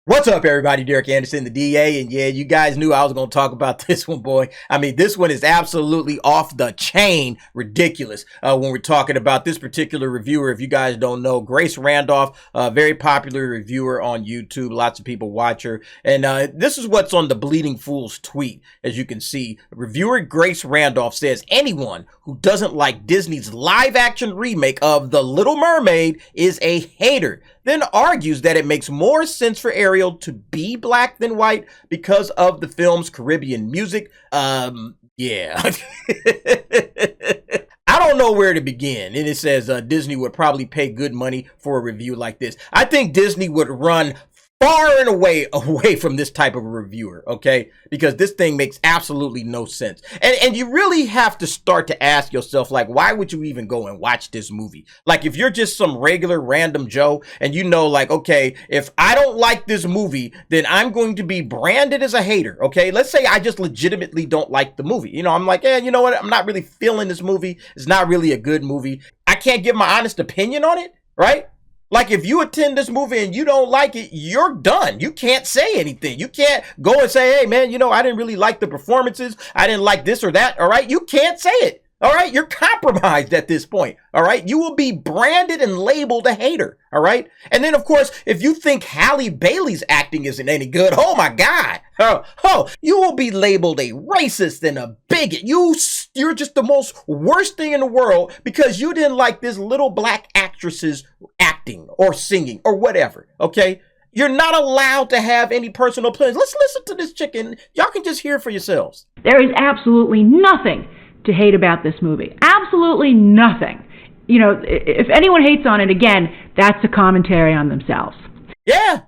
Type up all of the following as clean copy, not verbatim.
What's up, everybody? Derek Anderson, the DA, and yeah, you guys knew I was going to talk about this one, boy. I mean, this one is absolutely off the chain ridiculous when we're talking about this particular reviewer. If you guys don't know, Grace Randolph, a very popular reviewer on YouTube. Lots of people watch her. And this is what's on the Bleeding Fool's tweet. As you can see, reviewer Grace Randolph says, anyone who doesn't like Disney's live-action remake of The Little Mermaid is a hater. Then argues that it makes more sense for Ariel to be black than white because of the film's Caribbean music. Yeah. I don't know where to begin. And it says Disney would probably pay good money for a review like this. I think Disney would run far and away from this type of a reviewer, okay? Because this thing makes absolutely no sense. And you really have to start to ask yourself, like, why would you even go and watch this movie? Like, if you're just some regular random Joe and you know, like, okay, if I don't like this movie, then I'm going to be branded as a hater, okay? Let's say I just legitimately don't like the movie. You know, I'm like, you know what? I'm not really feeling this movie. It's not really a good movie. I can't give my honest opinion on it, right? Like, if you attend this movie and you don't like it, you're done. You can't say anything. You can't go and say, hey, man, you know, I didn't really like the performances. I didn't like this or that. All right. You can't say it. All right. You're compromised at this point. All right. You will be branded and labeled a hater. All right. And then, of course, if you think Halle Bailey's acting isn't any good, oh, my God. You will be labeled a racist and a bigot. You're just the most worst thing in the world because you didn't like this little black actress's acting or singing or whatever. Okay. You're not allowed to have any personal opinions. Let's listen to this chicken. Y'all can just hear for yourselves. There is absolutely nothing to hate about this movie. Absolutely nothing. You know, if anyone hates on it, again, that's a commentary on themselves. Yeah.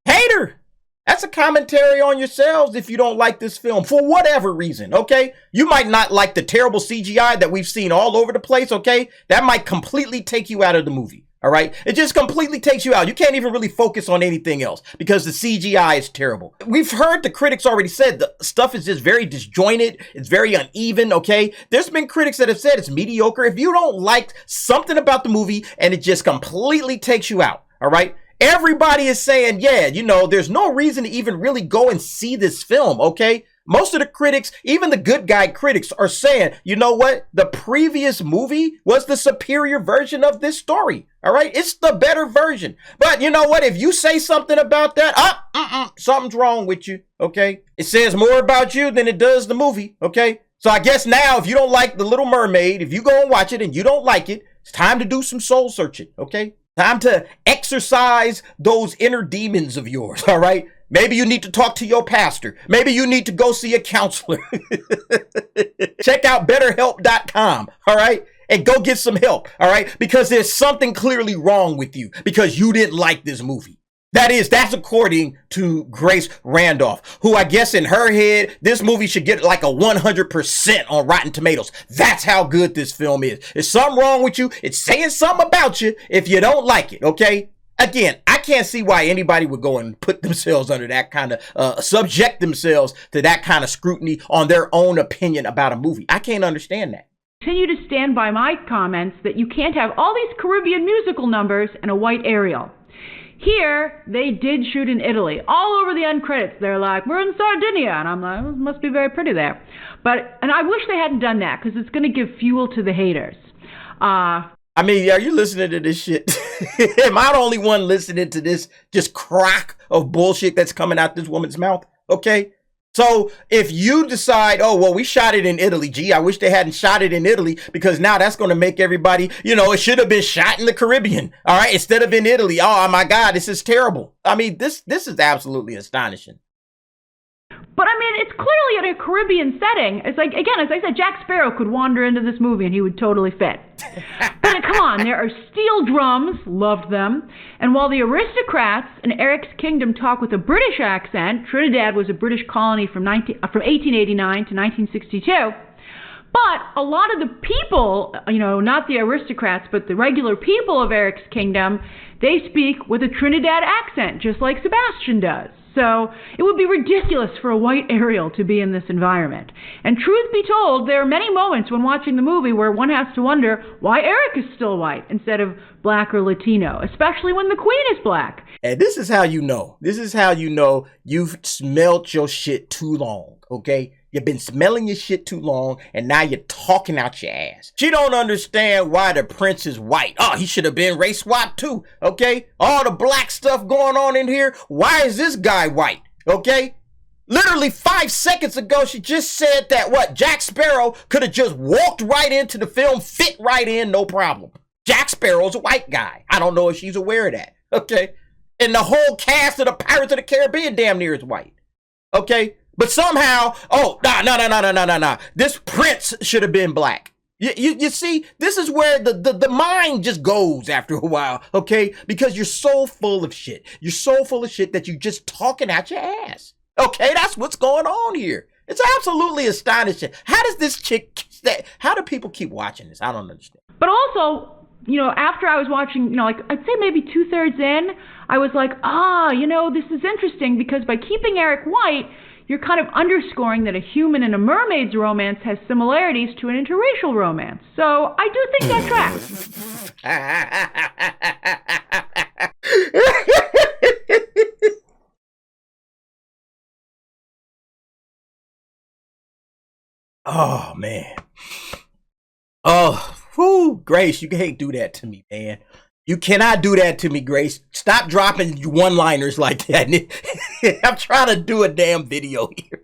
Hater. That's a commentary on yourselves if you don't like this film for whatever reason, okay? You might not like the terrible CGI that we've seen all over the place, okay? That might completely take you out of the movie, all right? It just completely takes you out. You can't even really focus on anything else because the CGI is terrible. We've heard the critics already said the stuff is just very disjointed. It's very uneven, okay? There's been critics that have said it's mediocre. If you don't like something about the movie and it just completely takes you out, all right? Everybody is saying, yeah, you know, there's no reason to even really go and see this film, okay? Most of the critics, even the good guy critics, are saying, you know what? The previous movie was the superior version of this story, all right? It's the better version. But you know what? If you say something about that, something's wrong with you, okay? It says more about you than it does the movie, okay? So I guess now, if you don't like The Little Mermaid, if you go and watch it and you don't like it, it's time to do some soul searching, okay? Time to exercise those inner demons of yours, all right? Maybe you need to talk to your pastor. Maybe you need to go see a counselor. Check out betterhelp.com, all right? And go get some help, all right? Because there's something clearly wrong with you because you didn't like this movie. That's according to Grace Randolph, who I guess in her head, this movie should get like a 100% on Rotten Tomatoes. That's how good this film is. There's something wrong with you. It's saying something about you if you don't like it, okay? Again, I can't see why anybody would go and put themselves under that kind of, subject themselves to that kind of scrutiny on their own opinion about a movie. I can't understand that. Continue to stand by my comments that you can't have all these Caribbean musical numbers and a white Ariel. Here, they did shoot in Italy. All over the end credits, they're like, we're in Sardinia. And I'm like, it must be very pretty there. And I wish they hadn't done that because it's going to give fuel to the haters. I mean, are you listening to this shit? Am I the only one listening to this just crock of bullshit that's coming out this woman's mouth? Okay. So if you decide, oh, well, we shot it in Italy. Gee, I wish they hadn't shot it in Italy because now that's going to make everybody, you know, it should have been shot in the Caribbean. All right. Instead of in Italy. Oh, my God, this is terrible. I mean, this is absolutely astonishing. But I mean, it's clearly in a Caribbean setting. It's like, again, as I said, Jack Sparrow could wander into this movie and he would totally fit. But come on, there are steel drums, loved them. And while the aristocrats in Eric's kingdom talk with a British accent, Trinidad was a British colony from 1889 to 1962, But a lot of the people, not the aristocrats, but the regular people of Eric's kingdom, they speak with a Trinidad accent, just like Sebastian does. So it would be ridiculous for a white Ariel to be in this environment. And truth be told, there are many moments when watching the movie where one has to wonder why Eric is still white instead of black or Latino, especially when the queen is black. And this is how you know. This is how you know you've smelled your shit too long, okay? You've been smelling your shit too long, and now you're talking out your ass. She don't understand why the prince is white. Oh, he should have been race swapped too, okay? All the black stuff going on in here. Why is this guy white, okay? Literally 5 seconds ago, she just said that, Jack Sparrow could have just walked right into the film, fit right in, no problem. Jack Sparrow's a white guy. I don't know if she's aware of that, okay? And the whole cast of the Pirates of the Caribbean damn near is white, okay? But somehow, no. This prince should have been black. You see, this is where the mind just goes after a while, okay? Because you're so full of shit. You're so full of shit that you're just talking out your ass. Okay, that's what's going on here. It's absolutely astonishing. How does this chick, how do people keep watching this? I don't understand. But also, after I was watching, I'd say maybe 2/3 in, I was like, this is interesting because by keeping Eric white, you're kind of underscoring that a human and a mermaid's romance has similarities to an interracial romance. So I do think that tracks. Oh, man. Oh, whoo, Grace, you can't do that to me, man. You cannot do that to me, Grace. Stop dropping one-liners like that. I'm trying to do a damn video here.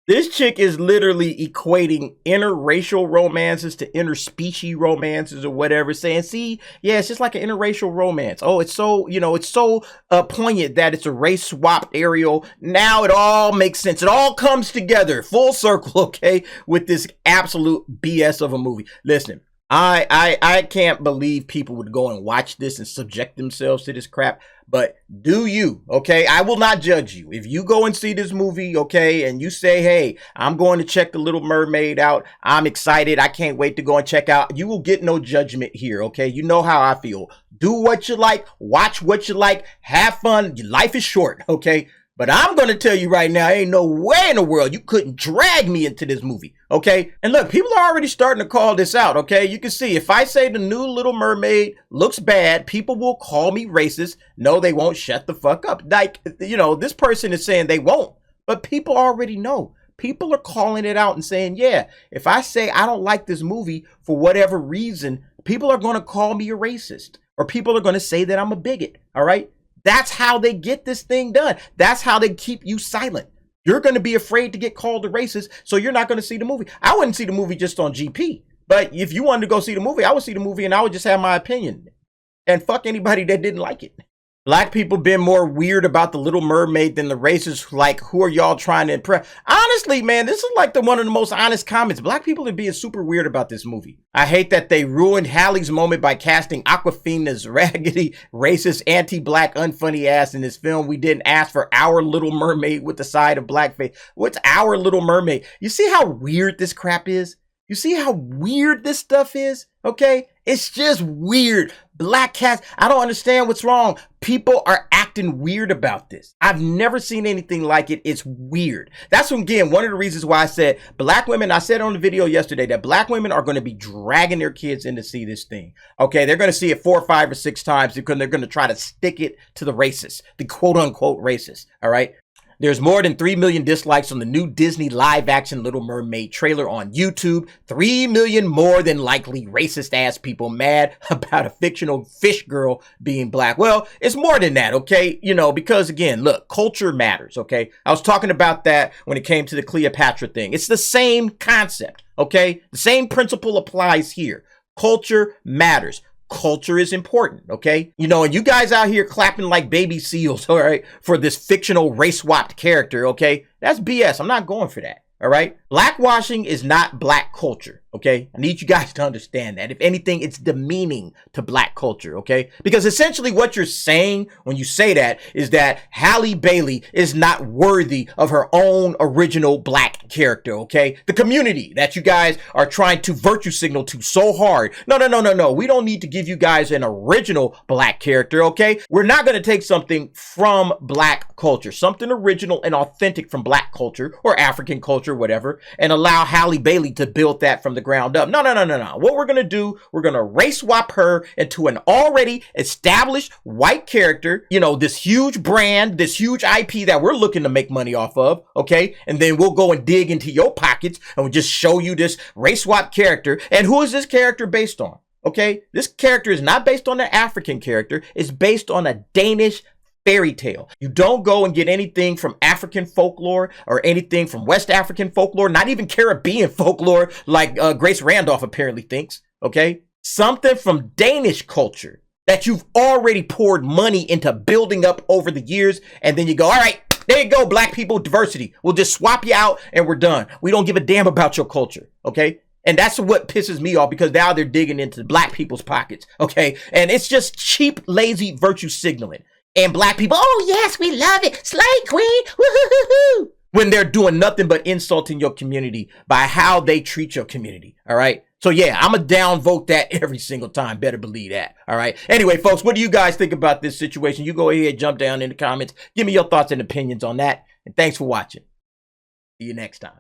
This chick is literally equating interracial romances to interspecies romances or whatever, saying, see, yeah, it's just like an interracial romance. Oh, it's so, it's so poignant that it's a race-swapped Ariel. Now it all makes sense. It all comes together, full circle, okay, with this absolute BS of a movie. Listen. I can't believe people would go and watch this and subject themselves to this crap, but do you, okay? I will not judge you. If you go and see this movie, okay, and you say, hey, I'm going to check The Little Mermaid out. I'm excited. I can't wait to go and check out. You will get no judgment here, okay? You know how I feel. Do what you like. Watch what you like. Have fun. Your life is short, okay? But I'm going to tell you right now, ain't no way in the world you couldn't drag me into this movie, okay? And look, people are already starting to call this out, okay? You can see if I say the new Little Mermaid looks bad, people will call me racist. No, they won't. Shut the fuck up. Like, this person is saying they won't, but people already know. People are calling it out and saying, yeah, if I say I don't like this movie for whatever reason, people are going to call me a racist, or people are going to say that I'm a bigot, all right? That's how they get this thing done. That's how they keep you silent. You're going to be afraid to get called a racist, so you're not going to see the movie. I wouldn't see the movie just on GP. But if you wanted to go see the movie, I would see the movie and I would just have my opinion. And fuck anybody that didn't like it. Black people been more weird about The Little Mermaid than the racists. Like, who are y'all trying to impress? Honestly, man, this is like one of the most honest comments. Black people are being super weird about this movie. I hate that they ruined Hallie's moment by casting Awkwafina's raggedy, racist, anti-black, unfunny ass in this film. We didn't ask for our Little Mermaid with the side of blackface. What's our Little Mermaid? You see how weird this crap is? You see how weird this stuff is? Okay? It's just weird. Black cats, I don't understand what's wrong. People are acting weird about this. I've never seen anything like it. It's weird. That's, again, one of the reasons why I said black women, I said on the video yesterday that black women are going to be dragging their kids in to see this thing. Okay, they're going to see it 4, 5, or 6 times because they're going to try to stick it to the racists, the quote unquote racists. All right. There's more than 3 million dislikes on the new Disney live-action Little Mermaid trailer on YouTube. 3 million more than likely racist-ass people mad about a fictional fish girl being black. Well, it's more than that, okay? Because, again, look, culture matters, okay? I was talking about that when it came to the Cleopatra thing. It's the same concept, okay? The same principle applies here. Culture matters. Culture is important, okay? And you guys out here clapping like baby seals, all right, for this fictional race-swapped character, okay? That's BS. I'm not going for that, all right? Blackwashing is not black culture, okay? I need you guys to understand that. If anything, it's demeaning to black culture, okay? Because essentially what you're saying when you say that is that Halle Bailey is not worthy of her own original black character, okay? The community that you guys are trying to virtue signal to so hard. No. We don't need to give you guys an original black character, okay? We're not going to take something from black culture, something original and authentic from black culture or African culture, whatever, and allow Halle Bailey to build that from the ground up. No. What we're going to do, we're going to race swap her into an already established white character, you know, this huge brand, this huge IP that we're looking to make money off of, okay? And then we'll go and dig into your pockets and we'll just show you this race swap character. And who is this character based on? Okay? This character is not based on an African character. It's based on a Danish fairy tale. You don't go and get anything from African folklore or anything from West African folklore, not even Caribbean folklore like Grace Randolph apparently thinks, okay? Something from Danish culture that you've already poured money into building up over the years, and then you go, all right, there you go, black people, diversity. We'll just swap you out and we're done. We don't give a damn about your culture, okay? And that's what pisses me off, because now they're digging into black people's pockets, okay? And it's just cheap, lazy virtue signaling. And black people, oh yes, we love it. Slay queen, woo-hoo-hoo-hoo. When they're doing nothing but insulting your community by how they treat your community, all right? So yeah, I'm going to downvote that every single time. Better believe that, all right? Anyway, folks, what do you guys think about this situation? You go ahead, jump down in the comments. Give me your thoughts and opinions on that. And thanks for watching. See you next time.